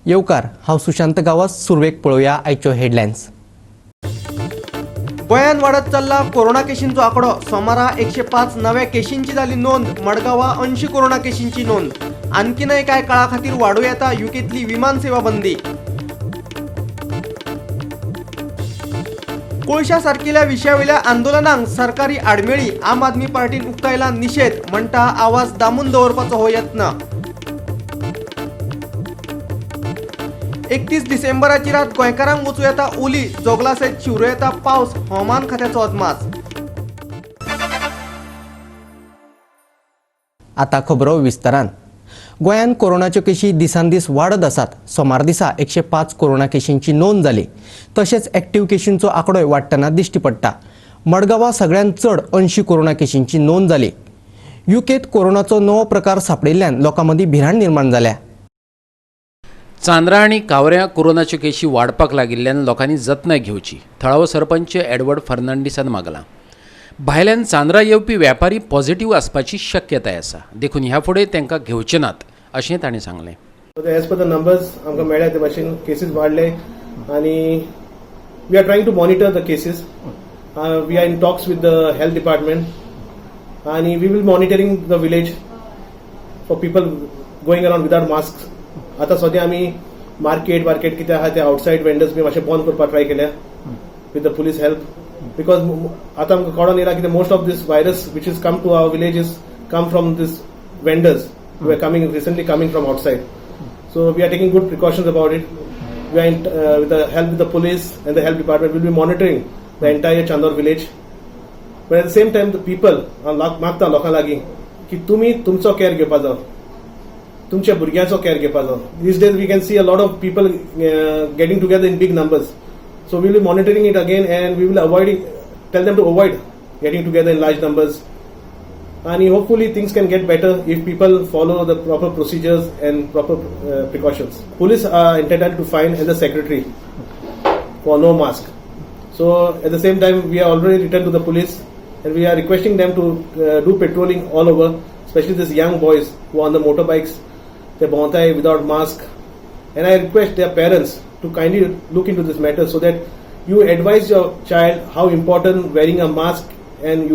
येवकार हांव सुशांत गावस सुरवेक पळोवया आयच्यो हेडलायन्स। गोंयांत वाडत चल्ला कोरोना केशींचो आंकडो। सोमारा 105 नव्या केशींची जाली नोंद। मडगांवां 80 कोरोना केशींची नोंद। आणखीनय कांय काळा खातीर वाडूं येता युकेतली विमान सेवा बंदी। कोळशा सारकिल्या विशयावयल्या आंदोलनांक सरकारी आडमेळी। आम आदमी पार्टीन उक्तायला निषेध, म्हणटा आवाज दामून दवरपाचो हो यत्न। 31 डिसेंबराची रात गोंयकारांक वचूं येता ओली। जोगला सयत शिवरो येता पावस। हवामान खात्याचो अदमास। आता खबरो विस्तारान। गोंयांत कोरोनाच्यो केशी दिसान दीस वाडत आसात। सोमार दिसा 105 कोरोना केशींची नोंद जाली। तशेंच एक्टिव्ह केशींचो आंकडोय वाडटना दिश्टी पडटा। मडगांवां सगळ्यांत चड 80 कोरोना केशींची नोंद जाली। युकेत कोरोनाचो नवो प्रकार सांपडिल्ल्यान लोकां मदीं भिरांत निर्माण जाल्या। चांद्रा आनी कावऱ्यां कोरोनाच्यो केशी वाडपाक लागिल्ल्यान लोकांनी जतनाय घेवची, थळावो सरपंच एडवर्ड फर्नांडीसान मागलां। भायल्यान चांद्रा येवपी वेपारी पॉझिटिव्ह आसपाची शक्यताय आसा, देखून ह्या फुडें तांकां घेवचे नात अशें ताणें सांगलें। एज पर द नंबर्स आमकां मेळ्ळ्या ते भाशेन केसीस वाडले आनी we are trying to monitor the cases. We are in talks with the health department आनी we will monitoring the village for people going around without mask. आतां सद्या आमी मार्केट कितें आहा ते आउटसायड वेंडर्स बी मातशें बंद करपाक ट्राय केल्या with the police help, because आतां आमकां कळोन येयला की most of these virus which is come to our villages come from these vendors who are recently coming from outside. So we are taking good precautions about it. We are with the help of the police and the health department will be monitoring the entire Chandor village. But at the same time the people मागता लोकां लागीं की तुमी तुमचो care घेवपाचो, तुमच्या भुरग्यांचो care घेवपाचो। These days we can see a lot of people getting together in big numbers. So we will be monitoring it again and we will tell them to avoid getting together in large numbers. And hopefully things can get better if people follow the proper procedures and proper precautions. Police are entitled to fine as a secretary for no mask. So at the same time we are already returned to the police and we are requesting them to do patrolling all over, especially these young boys who are on the motorbikes. They bontai without mask, and I request their parents to kindly look into this matter so that you advise your child how important wearing a mask and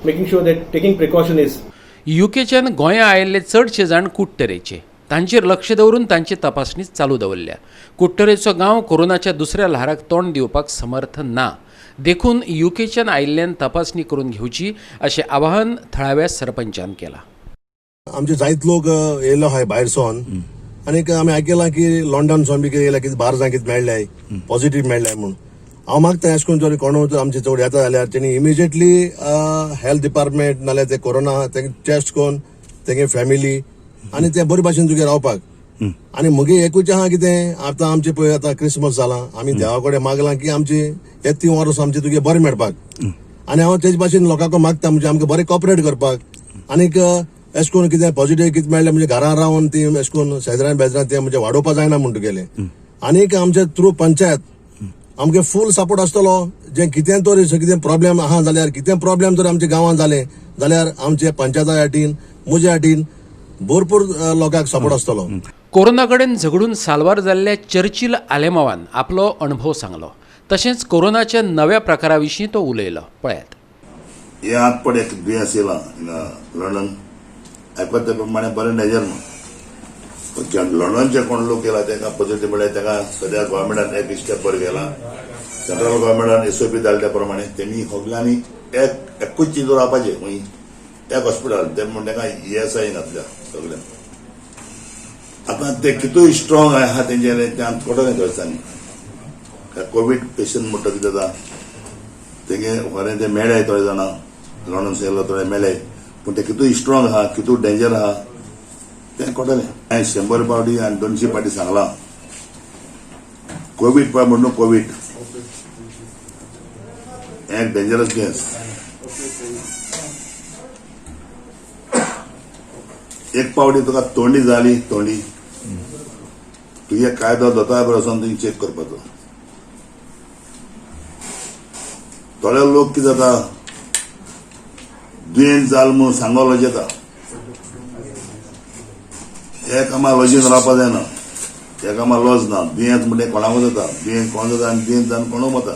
making sure that taking precaution is. युकेच्यान गोंया आयिल्ले चडशे जाण कुट्टरेचे, तांचेर लक्ष दवरून तांची तपासणी चालू दवरल्या। कुट्टरेचो गांव कोरोनाच्या दुसऱ्या ल्हाराक तोंड दिवपाक समर्थ ना, देखून युकेच्यान आयिल्ल्यान तपासणी करून घेवची अशें आवाहन थळाव्या सरपंचान केलां। आमचे जायत लोक येयलो आहाय भायरसून आनीक आमी आयकलां की लंडनसून बी येयला कितें भायर जावन कितें मेळ्ळाय, पॉझिटिव्ह मेळ्ळाय म्हणून। हांव मागता अशें करून जर कोण आमचे चड येता जाल्यार तेणी इमिजिएटली हेल्थ डिपार्टमेंट नाल्यार ते कोरोना तेंगे टेस्ट करून तेंगे फॅमिली आनी ते बरे भाशेन तुगे रावपाक। आनी मुगे एकूच आहा कितें आतां आमचे पळय आतां क्रिसमस जाला, आमी देवा कडेन मागलां की आमचे हे 3 वर्स आमचे तुगे बरें मेळपाक। आनी हांव तेच भाशेन लोकांक मागता म्हणजे आमकां बरें कॉपरेट करपाक। आनीक अशें करून कितें पॉझिटिव्ह कितें मेळ्ळें म्हणजे घरां रावन ती अशें करून शेजरान बेजरान ते म्हणजे वाडोवपा जायना म्हणून गेले। आनीक आमचे थ्रू पंचायत आमगे फूल सपोर्ट आसतलो। जे कितें तर कितें प्रॉब्लेम आहा जाल्यार कितें प्रॉब्लेम जर आमच्या गांवांत जाले जाल्यार आमचे पंचायता हाटीन म्हज्या हाटीन भरपूर लोकांक सपोर्ट आसतलो। कोरोना कडेन झगडून साल्वार जाल्ल्या चर्चिल आलेमावान आपलो अणभव सांगलो। तशेंच कोरोनाच्या नव्या प्रकारा विशीं तो उलयलो। पळयात। हे आत पड एक दुयेंस येयलां लंडन, आयकता ते प्रमाणे बरें डेंजर न्हू। लंडनचे कोण लोक येयला ताका पॉझिटिव्ह मेळ्ळे, ताका सद्या गोव्हर्मेंटान एक स्टेप बरें केला। सेंट्रल गोव्हर्मेंटान एसओपी धाडले त्या प्रमाणे तेमी सगळ्यांनी एकूच चीज रावपाचें खंय एक हॉस्पिटल ते म्हण ताका ESI घातल्या सगळ्यांक। आतां ते कितूय स्ट्रॉंग आहा तेंचे ते आमकां कळटलें थंय दिसांनी। कोवीड पेशंट म्हणटा कितें जाता तेगे खरें ते मेळ्ळे थोडे जाणां लंडन येयलो थोडे मेळ्ळे, पूण ते कितूय स्ट्रॉंग आहा कितू डेंजर आहा तें कळटलें। हांवें 100 पावटी आनी 200 पावटी सांगलां कोवीड पळय म्हणून कोवीड एक डेंजरस केस। एक पावटी तुका तोंडी जाली तोंडी तुगे कायदो दोतोरा बरोबर वचून तुवें चेक करपाचो। थोडे लोक कितें जाता दुयेंस जाल म्हणून सांगोलो येता, हे कामां लजीन रावपा जायना। एकामा लॉस ना दुयेंत म्हणजे कोणाक जाता दुयेंत कोण जाता आनी दुयेंत जावन कोणूय वता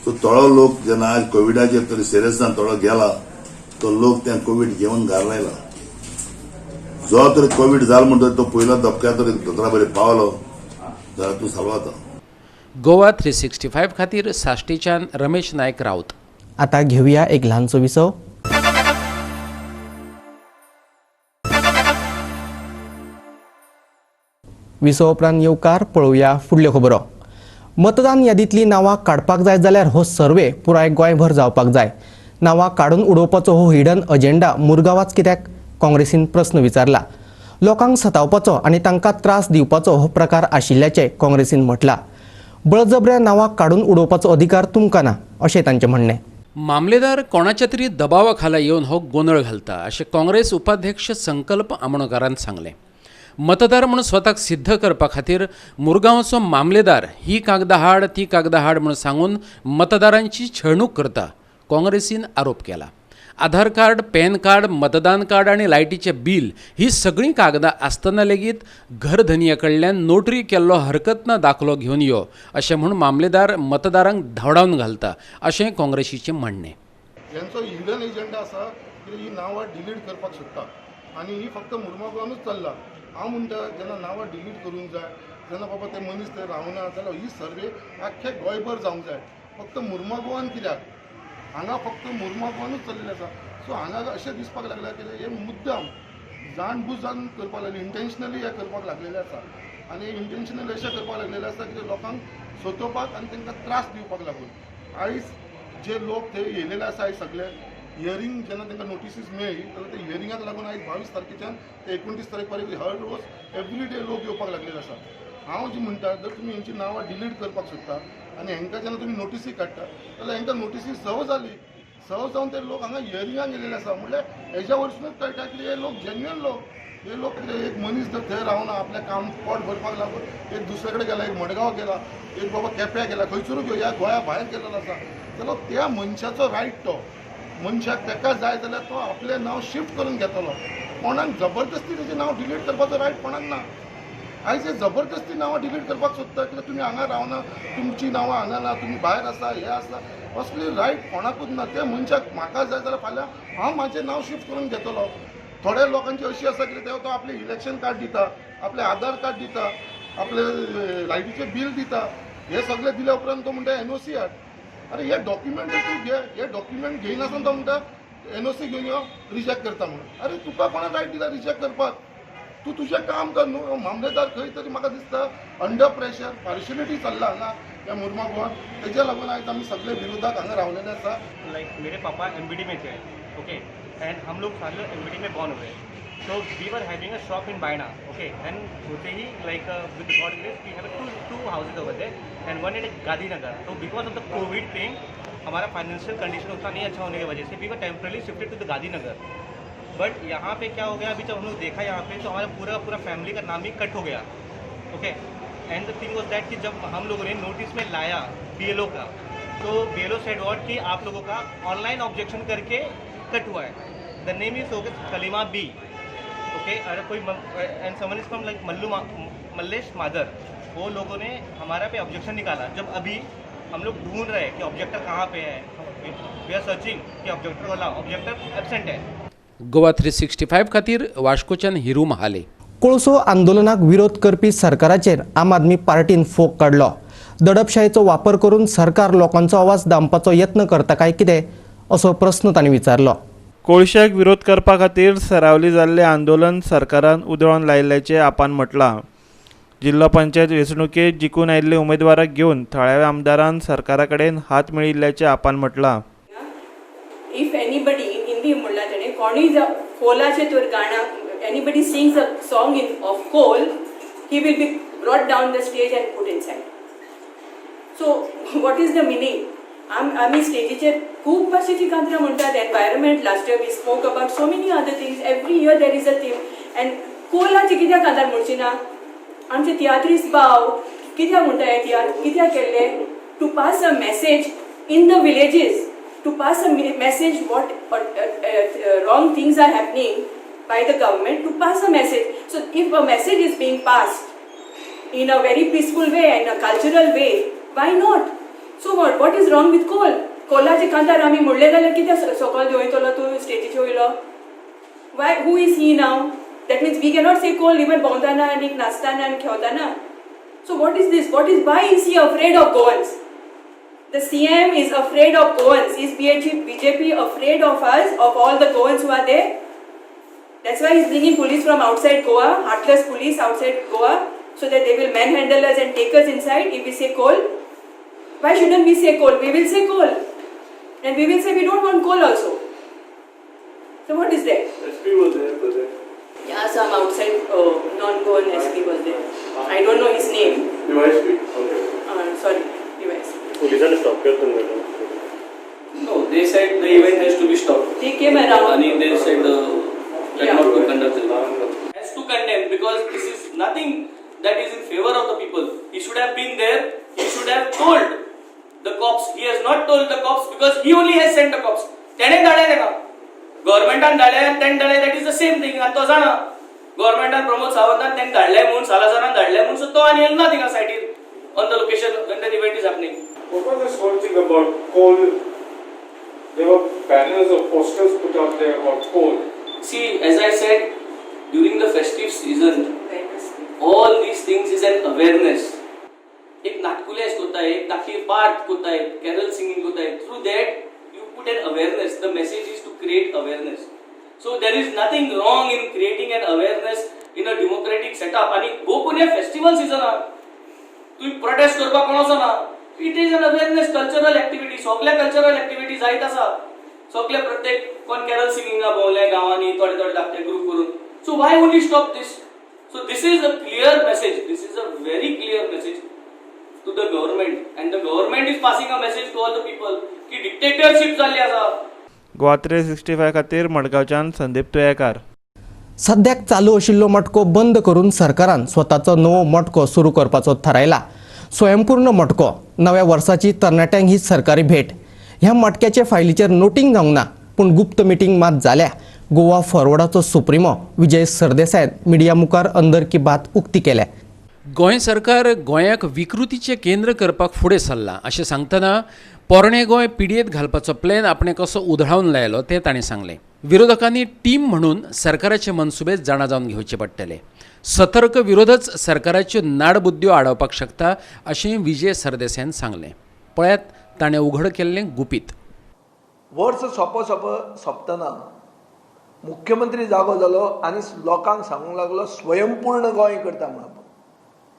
सो थोडो लोक जेन्ना आज कोविडाचेर तरी सिरियसनान थोडो गेला तो लोक त्या कोविड घेवन घरा लायला जो तरी कोविड जालो म्हणटकीर तो पयलो धपक्या तरी दोतोरा बरें पावलो जाल्यार तूं साल्वाता. गोवा 365 खातीर साश्टीच्यान रमेश नायक रावत. आता घेऊया एक ल्हानसो विसव. विसव उपरांत येवकार पळोवया फुडल्यो खबरो. मतदान यादींतलीं नांवां काडपाक जाय जाल्यार हो सर्वे पुराय गोंयभर जावपाक जाय. नांवां काडून उडोवपाचो हो हिडन अजेंडा मुरगांवाच कित्याक काँग्रेसीन प्रस्न विचारला. लोकांक सतावपाचो आनी तांकां त्रास दिवपाचो हो प्रकार आशिल्ल्याचें काँग्रेसीन म्हटलां. बळजबऱ्या नांवां काडून उडोवपाचो अधिकार तुमकां ना अशें तांचें म्हणणें. मामलेदार कोणाच्या तरी दबावा खाला येवन हो गोंधळ घालता अशें काँग्रेस उपाध्यक्ष संकल्प आमोणकारान सांगलें. मतदार म्हूण स्वताक सिद्ध करपा खातीर मुरगांवचो मामलेदार ही कागदां हाड ती कागदां हाड म्हूण सांगून मतदारांची छळणूक करता काँग्रेसीन आरोप केला. आधार कार्ड, पॅन कार्ड, मतदान कार्ड आनी लायटीचें बिल ही सगळीं कागदां आसतना लेगीत घरधनिये कडल्यान नोटरी केल्लो हरकतना दाखलो घेवन यो अशें म्हूण मामलेदार मतदारांक धांवडावन घालता अशें काँग्रेसीचें म्हणणें. यांचो हिडन एजेंडा आसा की ही नांवां डिलीट करपाक सोदता आनी ही फक्त मुरमागोवानूच चल्ला. हांव म्हणटा जेन्ना नांवां डिलीट करूंक जाय जेन्ना बाबा ते मनीस थंय रावना जाल्यार ही सर्वे आख्खे गोंयभर जावंक जाय. फक्त मुरमागोवान कित्याक हांगा फक्त मुरमागोवानूच चल्लेलें आसा. सो हांगा अशें दिसपाक लागला की हे मुद्दाम जाणबुजान करपाक लागले इंटेन्शनली हे करपाक लागलेले आसा आनी इंटेन्शनली अशें करपाक लागलेले आसा की लोकांक सोदोवपाक आनी तांकां त्रास दिवपाक लागून. आयज जे लोक थंय येयलेले आसा आयज सगळे हियरींग जेन्ना तांकां नोटिसीस मेळ्ळी जाल्यार ते हियरिंगाक लागून आयज 22 तारखेच्यान ते 29 तारीख पर्यंत हर रोज एवरी डे लोक येवपाक लागलेले आसा. हांव जी म्हणटा जर तुमी हेंची नांवां डिलीट करपाक सोदता आनी हेंकां जेन्ना तुमी नोटिसी काडटा जाल्यार हेंकां नोटिसी सर्व जाली सर्व जावन ते लोक हांगा हियरिंगाक येयलेले आसा. म्हणल्यार हेज्या वरसूनच कळटा की हे लोक जेन्युअन लोक हे लोक एक मनीस जर थंय रावना आपलें काम पोट भरपाक लागून एक दुसरे कडेन गेला एक मडगांव गेला एक बाबा केप्यां गेला खंयसरूय ह्या गोंया भायर गेलेलो आसा जाल्यार त्या मनशाचो रायट तो मनशाक ताका जाय जाल्यार तो आपलें नांव शिफ्ट करून घेतलो. कोणाक जबरदस्ती तेजें नांव डिलीट करपाचो रायट कोणाक ना. आयज हे जबरदस्ती नांवां डिलीट करपाक सोदता कित्याक तुमी हांगा रावना तुमची नांवां हांगा ना तुमी भायर आसा हे आसा असली रायट कोणाकूच ना. त्या मनशाक म्हाका जाय जाल्यार फाल्यां हांव म्हाजें नांव शिफ्ट करून घेतलो. थोड्या लोकांची अशी आसा की तो आपलें इलेक्शन कार्ड दिता आपलें आधार कार्ड दिता आपलें लायटीचें बील दिता हे सगळें दिल्या उपरांत तो म्हणटा NOC हाड. अरे हे डॉक्युमेंट तूं घे हे डॉक्युमेंट घेयनासतना तो म्हणटा NOC घेवन यो रिजेक्ट करता म्हणून. अरे तुका कोणा रायट दिला रिजेक्ट करपाक. तूं तुजें काम कर न्हू. मामलेदार खंय तरी म्हाका दिसता अंडर प्रेशर पार्शियलिटी चल्ला हांगा ह्या मुरमागोवान तेज्या लागून आयज आमी सगळे विरोधाक हांगा रावलेले आसा. लाइक मेरे पापा MBD में थे ओके एंड हम लोग सारे लोग MBD में बॉर्न हुए. So we were having a shop in Baina okay and होते ही like with God grace we have two houses over there and one in Gandhinagar. तो because of the covid thing हमारा financial condition उतना नहीं अच्छा होने की वजह से we were temporarily shifted to the Gandhinagar. But यहाँ पे क्या हो गया अभी जब हम लोग देखा यहाँ पे तो हमारा पूरा फैमिली का नाम ही कट हो गया ओके. एंड द थिंग वाज दैट कि जब हम लोगों ने नोटिस में लाया BLO का तो BLO सेड व्हाट कि आप लोगों का ऑनलाइन ऑब्जेक्शन करके कट हुआ है. The name is okay Kalima B okay. अरे कोई and someone is from like Mallesh मादर वो लोगों ने हमारा पे ऑब्जेक्शन निकाला. जब अभी हम लोग ढूंढ रहे हैं कि ऑब्जेक्टर कहाँ पे है वी आर सर्चिंग कि ऑब्जेक्टर वाला ऑब्जेक्टर एब्सेंट है. गोवा 365 खातीर वास्कोच्यान हिरू महाले. कोळसो आंदोलनाक विरोध करपी सरकाराचेर आम आदमी पार्टीन फोग काडलो. दडपशायेचो वापर करून सरकार लोकांचो आवाज दामपाचो यत्न करता काय कितें असो प्रस्न तांणी विचारलो. कोळशाक विरोध करपा खातीर सरावली जाल्लें आंदोलन सरकारान उदळून लायिल्ल्याचें आपान म्हटलां. जिल्लो पंचायत वेंचणुकेंत जिखून आयिल्ले उमेदवाराक घेवन थळाव्या आमदारान सरकारा कडेन हात मेळिल्ल्याचें आपान म्हटलां. इफ एनीबडी इन हिंदी म्हणला तेणे कोणी कोलाचे तर गाणं anybody sings a song in of कोल he will be brought down the stage and put inside. So what is the meaning. आम्ही स्टेजीचेर खूब भाशेची कांतरां म्हणटात. Environment last year we spoke about so many other things every year there is a theme and कोलाची कित्याक कांतार म्हणची ना. आमचे तियात्रीस भाव कित्याक म्हणटा हे तियात्र कित्याक केल्ले to pass a message in the villages to pass a message what wrong things are happening by the government to pass a message. So if a message is being passed in a very peaceful way and a cultural way, why not? So what is wrong with coal? कोलाचे कांतार आमी मोडले जाल्यार कित्याक सकयल देंवयतलो तूं स्टेजीचेर वयलो? Why? Who is he now? That means we cannot say coal even भोंवताना आनी नाचताना आनी खेळताना. So what is this? Why is he afraid of Goans? The CM is afraid of Goans. Is BJP afraid of us, of all the Goans who are there? That's why he's bringing police from outside Goa, heartless police outside Goa, so that they will manhandle us and take us inside if we say coal. Why shouldn't we say coal? We will say coal. And we will say we don't want coal also. So what is there? SP was there, brother. Yeah, some outside non-Goan SP was there. I don't know his name. DYSP. Okay. Sorry, device. Police are stopped here. No, they said the event has to be stopped. They came around. And they said Yeah. not to conduct the event. Has to condemn because this is nothing that is in favor of the people. He should have been there. He should have told the cops. He has not told the cops because he only has sent the cops. तेणे धाडले ना. Governmentan धाडले and then धाडले. That is the same thing. And तो जाना. Governmentan Pramod सावंतान तेणे धाडले म्हणून सालाजारान धाडले म्हणून so तो आणि येना थिंगा साइटीर on the location when the event is happening. What was this whole thing about coal? There were banners or posters put out there about coal. See, as I said, during the festive season, all these things is an awareness. एक नाटकुलेस कोताय, एक दाखी part कोताय, carol singing कोताय. Through that, you put an awareness. The message is to create awareness. So there is nothing wrong in creating an awareness in a democratic setup. आणि गोकुने festival season आ, तू protest करपा कोणाचो ना. It is an awareness cultural activity. सगळ्या cultural activities जायत आसा. सगळे प्रत्येक कोण कॅरल सिंगिंगा भोवले गावांनी थोडे थोडे धाकटे ग्रुप करून. So why only stop this? So this is a clear message. This is a very clear message to the government, and the government is passing a message to all the people की dictatorship जाल्ली आसा. गोवा 365 खातीर मडगांवच्यान संदीप तुयेकार. सद्याक चालू आशिल्लो मटको बंद करून सरकारान स्वताचो नवो मटको सुरू करपाचो थारायला. स्वयंपूर्ण मटको नव्या वर्साची तरणाट्यांक ही सरकारी भेट. ह्या मटक्याचे फायलीचेर नोटींग जावंक ना, पूण गुप्त मिटींग मात जाल्या. गोवा फॉरवर्डाचो सुप्रिमो विजय सरदेसायन मिडिया मुखार अंदर की बात उक्ती केल्या. गोंय सरकार गोंयाक विकृतीचें केंद्र करपाक फुडें सरला अशें सांगतना पोरणे गोंय पिडयेंत घालपाचो प्लॅन आपणे कसो उधळावन लायलो तें ताणें सांगलें. विरोधकांनी टीम म्हणून सरकाराचे मनसुबे जाणा जावन घेवचे पडटले. सतर्क विरोधच सरकाराच्यो नाडबुद्द्यो आडोवपाक शकता अशें विजय सरदेसायन सांगलें. पळयात ताणें उघड केल्लें गुपीत. वर्स सोंपतना मुख्यमंत्री जागो जालो आनी लोकांक सांगूंक लागलो स्वयंपूर्ण गोंय करता म्हणून.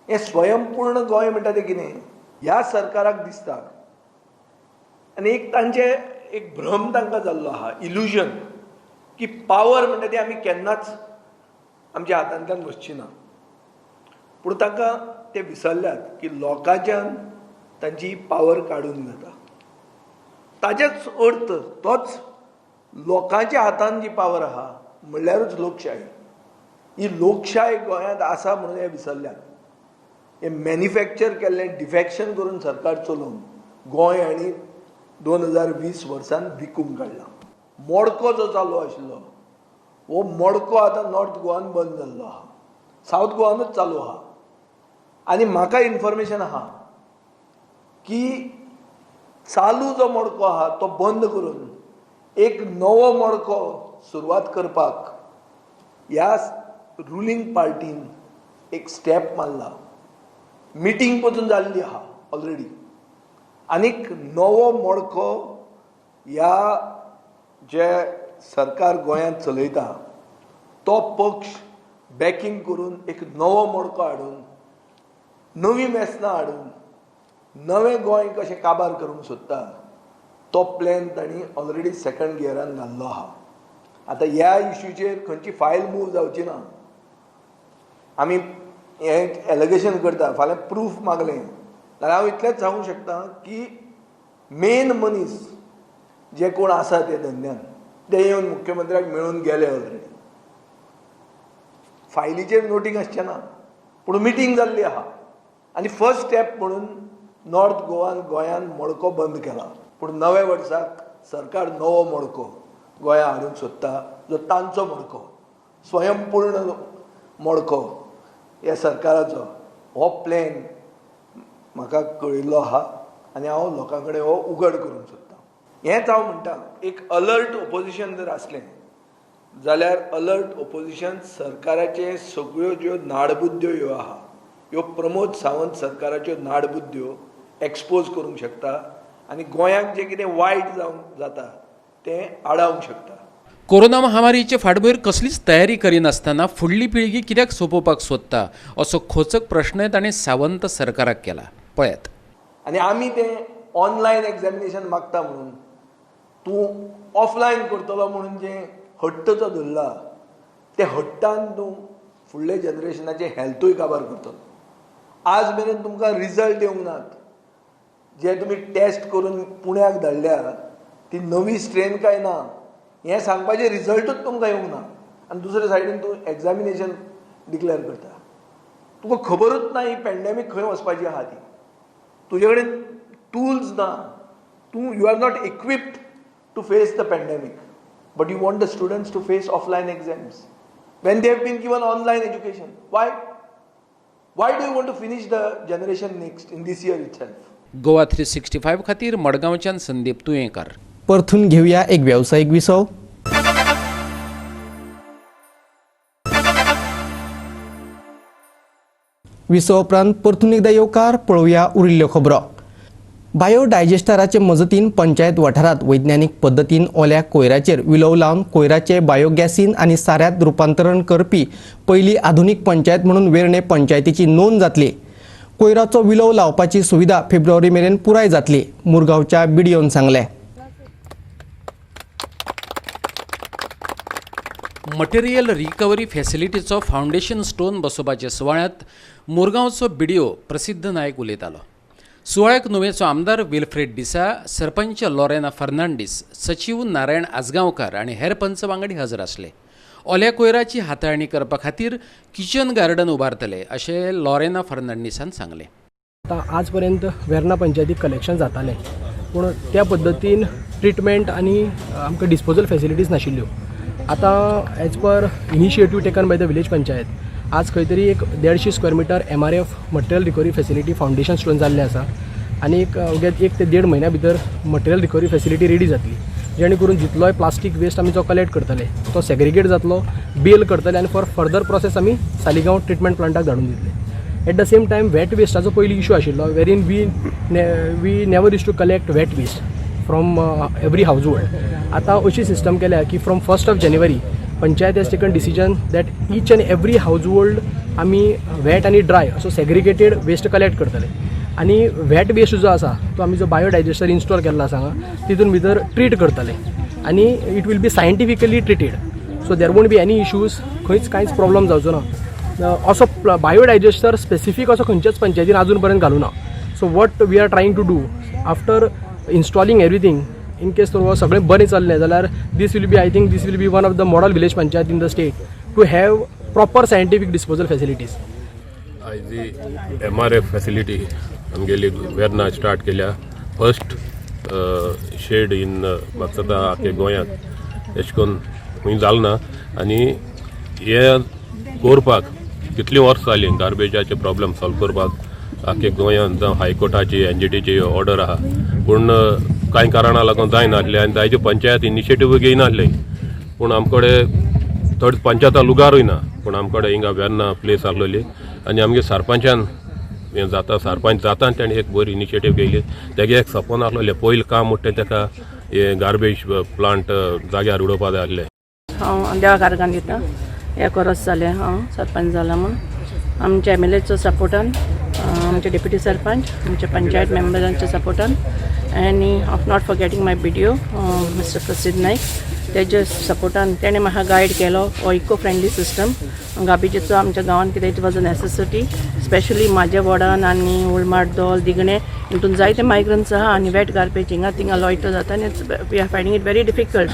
हें स्वयंपूर्ण गोंय म्हणटा तें कितें? ह्या सरकाराक दिसता आनी एक तांचे एक भ्रम तांकां जाल्लो आहा, इल्युजन की पावर म्हणटा ती आमी केन्नाच आमच्या हातांतल्यान वचची ना. पूण तांकां ते विसरल्यात की लोकांच्यान तांची पावर काडून जाता. ताजेच अर्थ तोच लोकांच्या हातान जी पावर आहा म्हणल्यारूच लोकशाही. ही लोकशाही गोंयांत आसा म्हणून हे विसरल्यात. हे मॅन्युफॅक्चर केल्लें डिफॅक्शन करून सरकार चलोवन गोंय आनी 2020 वर्सान विकूंक काडला. मोडको जो चालू आशिल्लो हो मोडको आतां नॉर्थ गोवान बंद जाल्लो आहा, सावथ गोवानूच चालू आहा. आनी म्हाका इन्फॉर्मेशन आहा की चालू जो मोडको आहा तो बंद करून एक नवो मोडको सुरवात करपाक ह्या रुलींग पार्टीन एक स्टेप मारला. मिटींग पसून जाल्ली आहा ऑलरेडी. आनीक नवो मोडको ह्या जे सरकार गोंयांत चलयता तो पक्ष बॅकींग करून एक नवो मोडको हाडून नवी मेसनां हाडून नवें गोंय कशें काबार करूंक सोदता तो प्लॅन तांणी ऑलरेडी सेकंड गियरान घाल्लो आहा. आतां ह्या इश्यूचेर खंयची फायल मूव जावची ना. आमी हें एलिगेशन करता, फाल्यां प्रूफ मागलें जाल्यार हांव इतलेंच सांगूंक शकता की मेन मनीस जे कोण आसा ते धंद्यान ते येवन मुख्यमंत्र्याक मेळून गेले ऑलरेडी. फायलीचेर नोटींग आसचें ना पूण मिटींग जाल्ली आहा. आनी फर्स्ट स्टेप म्हणून नॉर्थ गोंयान मोडको बंद केला. पूण नव्या वर्साक सरकार नवो मोडको गोंया हाडूंक सोदता जो तांचो मोडको, स्वयंपूर्ण मोडको ह्या सरकाराचो हो प्लॅन म्हाका कळिल्लो आहा आनी हांव लोकां कडेन हो उघड करूंक सोदतां. हेंच हांव म्हणटा, एक अलर्ट ओपोजिशन जर आसलें जाल्यार अलर्ट ओपोजिशन सरकाराचे सगळ्यो ज्यो नाडबुद्द्यो ह्यो आहा ह्यो प्रमोद सावंत सरकाराच्यो नाडबुद्द्यो एक्सपोज करूंक शकता आनी गोंयाक जें कितें वायट जावंक जाता तें आडावंक शकता. कोरोना महामारीचे फाटभुंयेर कसलीच तयारी करिनासतना फुडली पिळगी कित्याक सोंपोवपाक सोदता असो खोचक प्रश्नय ताणें सावंत सरकाराक केला. पळयात. आनी आमी तें ऑनलायन एग्जामिनेशन मागता म्हणून तूं ऑफलायन करतलो म्हणून जें हट्ट जो धरला ते हट्टान तूं फुडले जनरेशनाचे हेल्थूय काबार करतलो. आज मेरेन तुमकां रिजल्ट येवंक नात. जे तुमी टेस्ट करून पुण्याक धाडल्या ती नवी स्ट्रेन काय ना हें सांगपाचें रिजल्टूच तुमकां येवंक ना आनी दुसरे सायडीन तूं एग्जामिनेशन डिक्लेअर करता. तुका खबरूच ना ही पॅन्डेमीक खंय वचपाची आहा ती. तुजे कडेन टूल्स ना. तूं you are not equipped to face the pandemic but you want the students to face offline exams when they have been given online education. Why do you want to finish the generation next in this year itself. Goa 365 खातीर मडगांवच्यान संदीप तुयेंकार. परतून घेऊया एक व्यावसायिक विसव. विसव उपरांत परतून एकदा येवकार पळोवया उरिल्ल्यो खबरो. बायोडायजेस्टराचे मजतीन पंचायत वाठारांत वैज्ञानीक पद्दतीन ओल्या कोयराचेर विलोव लावन कोयराचे बायोगॅसीन आनी साऱ्यांत रुपांतरण करपी पयली आधुनीक पंचायत म्हणून वेर्णे पंचायतीची नोंद जातली. कोयराचो विलोव लावपाची सुविधा फेब्रुवारी मेरेन पुराय जातली, मुरगांवच्या बिडिओन सांगलें. मटेरियल रिकवरी फॅसिलिटीचो फावंडेशन स्टोन बसोवपाच्या सुवाळ्यांत मुरगांवचो बिडिओ प्रसिद्ध नायक उलयतालो. सुवाळ्याक नुवेचो आमदार विल्फ्रेड डिसा, सरपंच लॉरेना फर्नांडीस, सचिव नारायण आजगांवकार आनी हेर पंच वांगडी हजर आसले. ओल्या कोयराची हाताळणी करपा खातीर किचन गार्डन उबारतले अशें लॉरेना फर्नांडीसान सांगलें. आज पर्यंत वेर्ना पंचायतीक कलेक्शन जातालें पूण त्या पद्दतीन ट्रिटमेंट आनी आमकां डिस्पोजल फॅसिलिटीज नाशिल्ल्यो. आतां as per initiative taken by the village panchayat आज खंय तरी एक 150 square metre MRF material recovery facility foundation stone जाल्लें आसा आनी एक ते 1.5 म्हयन्या भितर मटेरियल रिकवरी फॅसिलिटी रेडी जातली, जेणे करून जितलोय प्लास्टीक वेस्ट आमी जो कलेक्ट करतले तो सेग्रिगेट जातलो, बेल करतले आनी फॉर फर्दर प्रोसेस आमी सालिगांव ट्रिटमेंट प्लांटाक धाडून दितले. At the same time wet वेस्टाचो पयलीं इशू आशिल्लो वेरीन we never use to collect wet waste from every household. आतां अशी सिस्टम केल्या की फ्रॉम 1 जानेवारी panchayat has taken decision that each and every household आमी वेट आनी ड्राय असो सेग्रिगेटेड वेस्ट कलेक्ट करतले आनी वेट वेस्ट जो आसा तो आमी जो बायोडायजेस्टर इन्स्टॉल केल्लो आसा तितून भितर ट्रीट करतले आनी it will be scientifically treated. So there won't be any issues, खंयच कांयच प्रॉब्लम जावचो ना. असो बायोडायजेस्टर स्पेसिफीक असो खंयच्याच पंचायतीन आजून पर्यंत घालूं ना. So what we are trying to do after installing everything in case तो सगळें बरें चल्लें जाल्यार this will be I think this will be one of the model village panchayat in the state to have proper scientific disposal facilities. आयज MRF facility आमगेली वेर्ना start केल्या. First shed in म्हाका दिसता आख्या गोंयांत अशें करून खंय जालें ना आनी हे करपाक कितलीं वर्सां जालीं गार्बेजाचे प्रॉब्लेम सॉल्व करपाक आख्या गोंयांत जावं हायकोर्टाची NGTची ऑर्डर आहा पूण कांय कारणां लागून जायनासलें आनी जायत्यो पंचायत इनिशिएटीव घेयनासले. पूण आमकडे थोडी पंचायतां लुगारूय ना पूण आमकडे हिंगा वेर्ना प्लेस आसलेली आनी आमगे सरपंचान हें जाता सरपंच जाता आनी ताणें एक बरी इनिशिएटीव घेयली. तेगे एक सपन आसलेलें पयलीं काम म्हणटा तेका हे गार्बेज प्लांट जाग्यार उडोवपा जाय आसलें. हांव देवा कारगान दिता 1 वर्स जालें हांव सरपंच जाला म्हूण. आमच्या MLAचो सपोर्टान, आमचे डेप्युटी सरपंच, आमच्या पंचायत मेंबरांच्या सपोर्टान आनी of not forgetting my BDO mister Prasiddh Naik तेजे सपोर्टान तेणें म्हाका गायड केलो हो इको फ्रेंडली सिस्टम गार्बेजीचो आमच्या गांवांत कितें it was a necessity specially म्हाज्या वॉर्डान आनी ओल्ड दोल दिगणे हितून जायते मायग्रंट्स आहा आनी वेट गार्बेज हिंगा थिंगा लॉयटर जाता आनी we are finding it very difficult.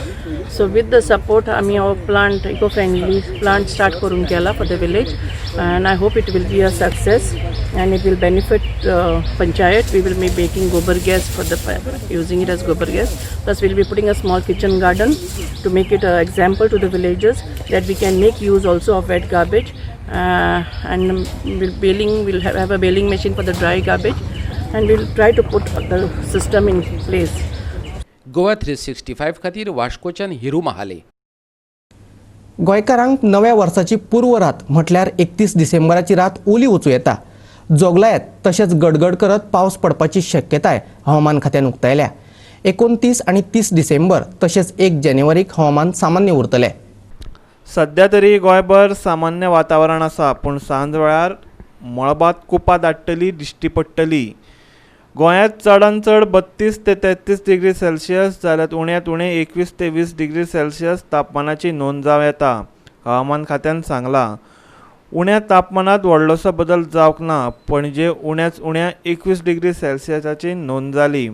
So with the support आमी हो plant eco friendly plant start करून केला for the village and I hope it will be a success and it will benefit panchayat. We will be making gobar gas for using it as gobar gas. Plus we will be putting a small kitchen garden to make it an example to the villagers that we can make use also of wet garbage, and we'll have a baling machine for the dry garbage, and we'll try to put the system in place. Goa 365 खातीर वास्कोच्यान हिरू महाले. गोंयकारांक नव्या वर्साची पूर्व रात म्हटल्यार 31 डिसेंबराची रात ओली वचूं येता. जोगलायत तशेंच गडगड करत पावस पडपाची शक्यताय हवामान खात्यान उक्तायल्या. 29 आनी 30 डिसेंबर तशेंच 1 जानेवारीक हवामान सामान्य उरतलें. सध्या तरी गोंयभर सामान्य वातावरण आसा, पूण सांज वेळार मळबात कुपां दाटटली दिश्टी पडटली. गोंयांत चडांत चड 32 ते 33 डिग्री सेल्सियस जाल्यार उण्यांत उणें 21 ते 20 डिग्री सेल्सियस तापमानाची नोंद जावं येता, हवामान खात्यान सांगलां. उण्या तापमानात व्हडलोसो बदल जावंक ना. पणजे उण्याच उण्या 21 डिग्री सेल्सियसाची नोंद जाली.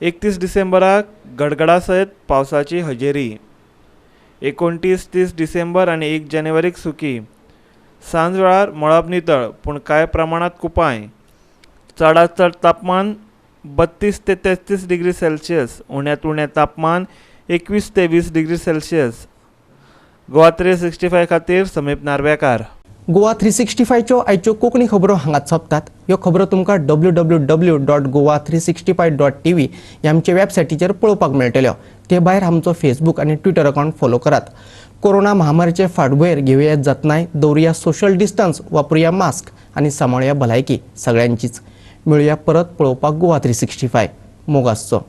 31 डिसेंबराक गडगडा सयत पावसाची हजेरी. 29-30 डिसेंबर आनी 1 जानेवारीक सुकी. सांज वेळार मळब नितळ, पूण कांय प्रमाणात कुपाय. चडांत चड तापमान 32 ते 33 डिग्री सेल्सियस, उण्यांत उणें तापमान 21 ते 20 डिग्री सेल्सियस. गोवा 365 खातीर समीप नार्वेकार. गोवा 365च्यो आयच्यो कोंकणी खबरो हांगाच सोंपतात. ह्यो खबरो तुमकां www.goa365.tv ह्या आमचे वेबसायटीचेर पळोवपाक मेळटल्यो. ते भायर आमचो फेसबूक आनी ट्विटर अकावंट फॉलो करात. कोरोना महामारीचे फाटभुंयेर घेवया जतनाय, दवरुया सोशल डिस्टन्स, वापरुया मास्क आनी सांबाळुया भलायकी सगळ्यांचीच. मेळुया परत पळोवपाक गोवा 365. मोग आसचो.